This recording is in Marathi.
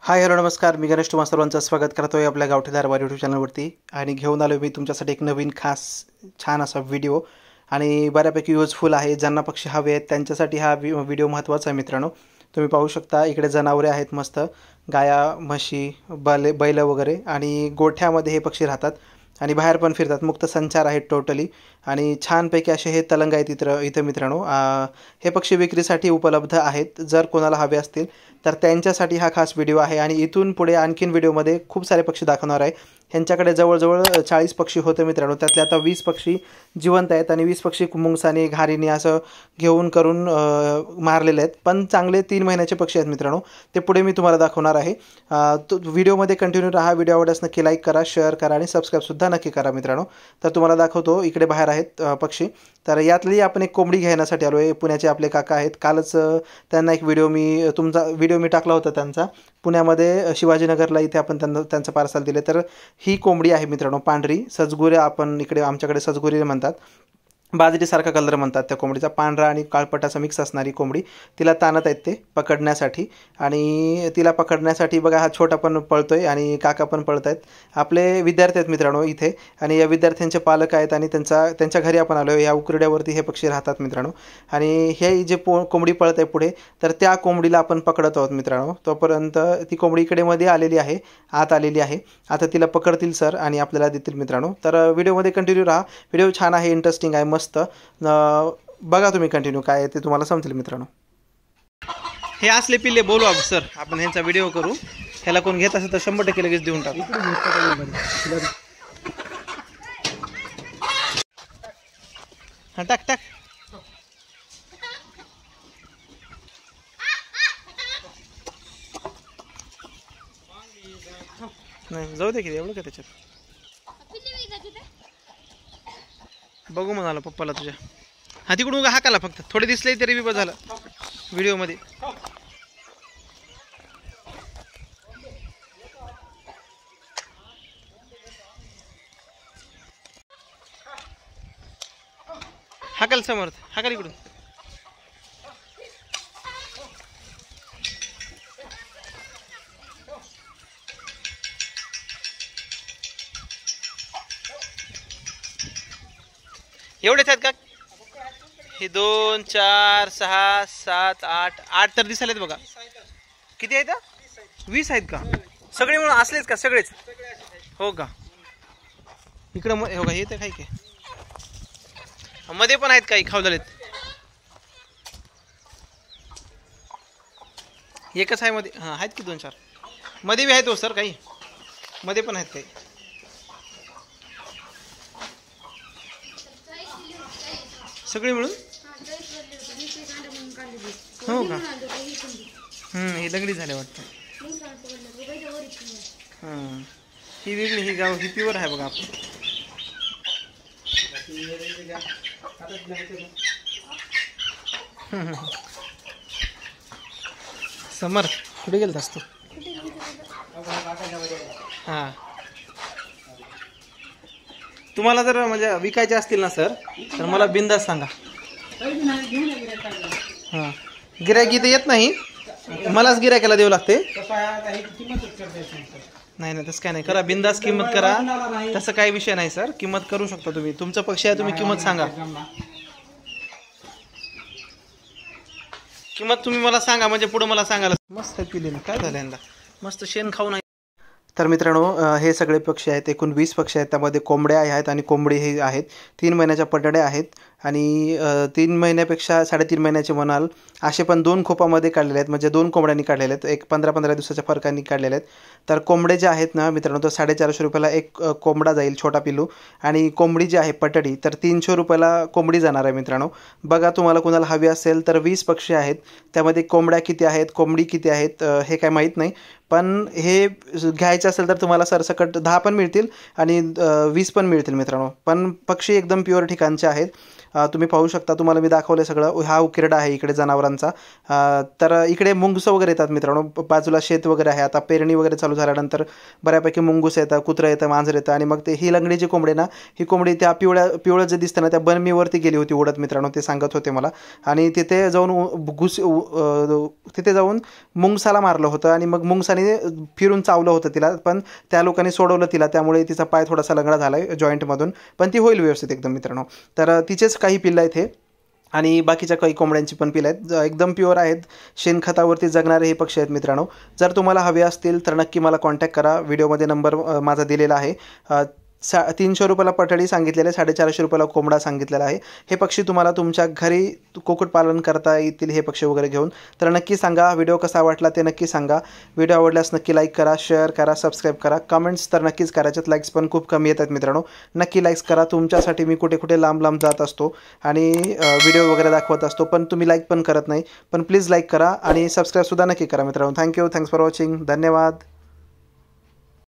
हाय हॅलो नमस्कार. मी गणेश तुम्हा सर्वांचं स्वागत करतोय आपल्या गावठी दरबार यूट्यूब चॅनलवरती. आणि घेऊन आलो मी तुमच्यासाठी एक नवीन खास छान असा व्हिडिओ आणि बऱ्यापैकी युजफुल आहे. ज्यांना पक्षी हवे आहेत त्यांच्यासाठी हा व्हिडिओ महत्त्वाचा आहे मित्रांनो. तुम्ही पाहू शकता इकडे जनावरे आहेत, मस्त गाया म्हशी बैल वगैरे, आणि गोठ्यामध्ये हे पक्षी राहतात आणि बाहेर पण फिरतात. मुक्त संचार आहेत टोटली आणि छानपैकी असे हे तलंग आहेत इथं मित्रांनो. हे पक्षी विक्रीसाठी उपलब्ध आहेत. जर कोणाला हवे असतील तर त्यांच्यासाठी हा खास व्हिडिओ आहे. आणि इथून पुढे आणखीन व्हिडिओमध्ये खूप सारे पक्षी दाखवणार आहे. ह्यांच्याकडे जवळजवळ 40 पक्षी होते मित्रांनो. त्यातले आता 20 पक्षी जिवंत आहेत आणि 20 पक्षी मुंगसाने घारीने असं घेऊन करून मारलेले आहेत. पण चांगले 3 महिन्याचे पक्षी आहेत मित्रांनो. ते पुढे मी तुम्हाला दाखवणार आहे. तो व्हिडिओमध्ये कंटिन्यू राहा. व्हिडिओ आवडल्यास नक्की लाईक करा, शेअर करा आणि सबस्क्राईबसुद्धा नक्की करा मित्रांनो. तर तुम्हाला दाखवतो इकडे बाहेर आहेत पक्षी. तर यातली आपण एक कोंबडी घेण्यासाठी आलो आहे. पुण्याचे आपले काका आहेत. कालच त्यांना एक व्हिडिओ मी टाकला होता त्यांचा. पुण्यामध्ये शिवाजीनगरला इथे आपण त्यांचं पार्सल दिले. तर ही कोंबडी आहे मित्रांनो, पांढरी सजगुरे, आपण इकडे आमच्याकडे सजगुरी म्हणतात. बाजरीसारखा कलर म्हणतात त्या कोंबडीचा. पांढरा आणि काळपटाचा मिक्स असणारी कोंबडी. तिला ताणत आहेत ते पकडण्यासाठी. आणि तिला पकडण्यासाठी बघा हा छोटा पण पळतोय आणि काका पण पळत आहेत. आपले विद्यार्थी आहेत मित्रांनो इथे. आणि या विद्यार्थ्यांचे पालक आहेत आणि त्यांच्या घरी आपण आलो. या उकरड्यावरती हे पक्षी राहतात मित्रांनो. आणि हे जे कोंबडी पळत आहे पुढे, तर त्या कोंबडीला आपण पकडत आहोत मित्रांनो. तोपर्यंत ती कोंबडी इकडे मध्ये आलेली आहे, आत आलेली आहे. आता तिला पकडतील सर आणि आपल्याला देतील मित्रांनो. तर व्हिडिओमध्ये कंटिन्यू राहा. व्हिडिओ छान आहे, इंटरेस्टिंग आहे, मस्त बघा तुम्ही कंटिन्यू. काय आहे ते तुम्हाला समजेल मित्रांनो. हे असले पिल्ले बोलू सर, आपण ह्यांचा व्हिडिओ करू. ह्याला कोण घेत असेल तर 100% लगेच देऊन टाकू. हा टाक टाक. नाही जाऊ दे की, एवढं का त्याच्यात. बघू म्हणाला पप्पाला तुझ्या. हा तिकडून हाकाला फक्त थोडे दिसले तरी बी बस झालं व्हिडिओमध्ये. हाकाल समर्थ, हाकाल इकडून. एवढेच आहेत का? हे 2 4 6 7 8 तर दिसायलेत बघा. किती आहेत? 20 आहेत का? सगळे म्हणून असलेच का सगळेच? हो का? इकडं हो का? हे तर काय काय मध्ये पण आहेत काही खावलेत. एकच आहे मध्ये. हां आहेत की 2 4 मध्ये बी आहेत हो सर. काही मध्ये पण आहेत काही. सगळे मिळून हो का? हे दगडी झाले वाटतं. हां ही वेगळी, ही गाव ही प्युअर आहे बघा. आपण समर्थ कुठे गेलत असतो? हां तुम्हाला जर म्हणजे विकायचे असतील ना सर तर मला बिंदास सांगा. हां गिऱ्हाईक इथे येत नाही, मलाच गिऱ्हाईकाला देऊ लागते. नाही नाही तसं काय नाही, करा बिंदास किंमत करा. तसं काही विषय नाही सर, किंमत करू शकता तुम्ही. तुमचा पक्ष आहे, तुम्ही किंमत सांगा. किंमत तुम्ही मला सांगा म्हणजे पुढे मला सांगायला. मस्त पिली ना, काय झालं यांना, मस्त शेण खाऊ नाही. तर मित्रांनो हे सगळे पक्षी आहेत. एकूण 20 पक्षी आहेत. त्यामध्ये कोंबड्या आहेत आणि कोंबडी हे आहेत. 3 महिन्याच्या पडड्या आहेत. आणि 3 महिन्यापेक्षा 3.5 महिन्याचे म्हणाल असे पण 2 खोपामध्ये काढलेले आहेत. म्हणजे 2 कोंबड्यांनी काढलेले आहेत. एक 15-15 दिवसाच्या फरकांनी काढलेले आहेत. तर कोंबडे जे आहेत ना मित्रांनो, तर 450 रुपयाला एक कोंबडा जाईल, छोटा पिल्लू. आणि कोंबडी जी आहे पटडी, तर 300 रुपयाला कोंबडी जाणार आहे मित्रांनो. बघा तुम्हाला कोणाला हवी असेल तर 20 पक्षी आहेत. त्यामध्ये कोंबड्या किती आहेत, कोंबडी किती आहेत हे काय माहीत नाही. पण हे घ्यायचं असेल तर तुम्हाला सरसकट 10 पण मिळतील आणि 20 पण मिळतील मित्रांनो. पण पक्षी एकदम प्युअर ठिकाणचे आहेत. तुम्ही पाहू शकता, तुम्हाला मी दाखवलं सगळं. हा उकिरडा आहे इकडे जनावरांचा. तर इकडे मुंगसं वगैरे येतात मित्रांनो, बाजूला शेत वगैरे आहे. आता पेरणी वगैरे चालू झाल्यानंतर बऱ्यापैकी मुंगूस येतं, कुत्रं येतं, मांजर येतं. आणि मग ते ही लंगडी जी कोंबडी ना, ही कोंबडी त्या पिवळं जे दिसतं ना त्या बनमीवरती गेली होती उडत मित्रांनो, ते सांगत होते मला. आणि तिथे जाऊन तिथे जाऊन मुंगसाला मारलं होतं आणि मग मुंगसाने फिरून चावलं होतं तिला, पण त्या लोकांनी सोडवलं तिला, त्यामुळे तिचा पाय थोडासा लंगडा झाला आहे जॉईंटमधून, पण ती होईल व्यवस्थित एकदम मित्रांनो. तर तिचेच काही पिल्लं आहेत हे, आणि बाकीच्या काही कोंबड्यांची पण पिलं आहेत, एकदम प्युअर आहेत, शेणखतावरती जगणारे हे पक्षी आहेत मित्रांनो. जर तुम्हाला हवे असतील तर नक्की मला कॉन्टॅक्ट करा. व्हिडिओमध्ये नंबर माझा दिलेला आहे. 300 रुपयाला पठडी सांगितलेलं आहे, 450 रुपयाला कोंबडा सांगितलेला आहे. हे पक्षी तुम्हाला तुमच्या घरी कुक्कुटपालन करता येतील हे पक्षी वगैरे घेऊन. तर नक्की सांगा व्हिडिओ कसा वाटला ते नक्की सांगा. व्हिडिओ आवडल्यास नक्की लाईक करा, शेअर करा, सबस्क्राईब करा. कमेंट्स तर नक्कीच करायच्यात, लाईक्स पण खूप कमी येतात मित्रांनो. नक्की लाईक्स करा. तुमच्यासाठी मी कुठे कुठे लांब लांब जात असतो आणि व्हिडिओ वगैरे दाखवत असतो, पण तुम्ही लाईक पण करत नाही. पण प्लीज लाईक करा आणि सबस्क्राईबसुद्धा नक्की करा मित्रांनो. Thank you, thanks for watching. धन्यवाद.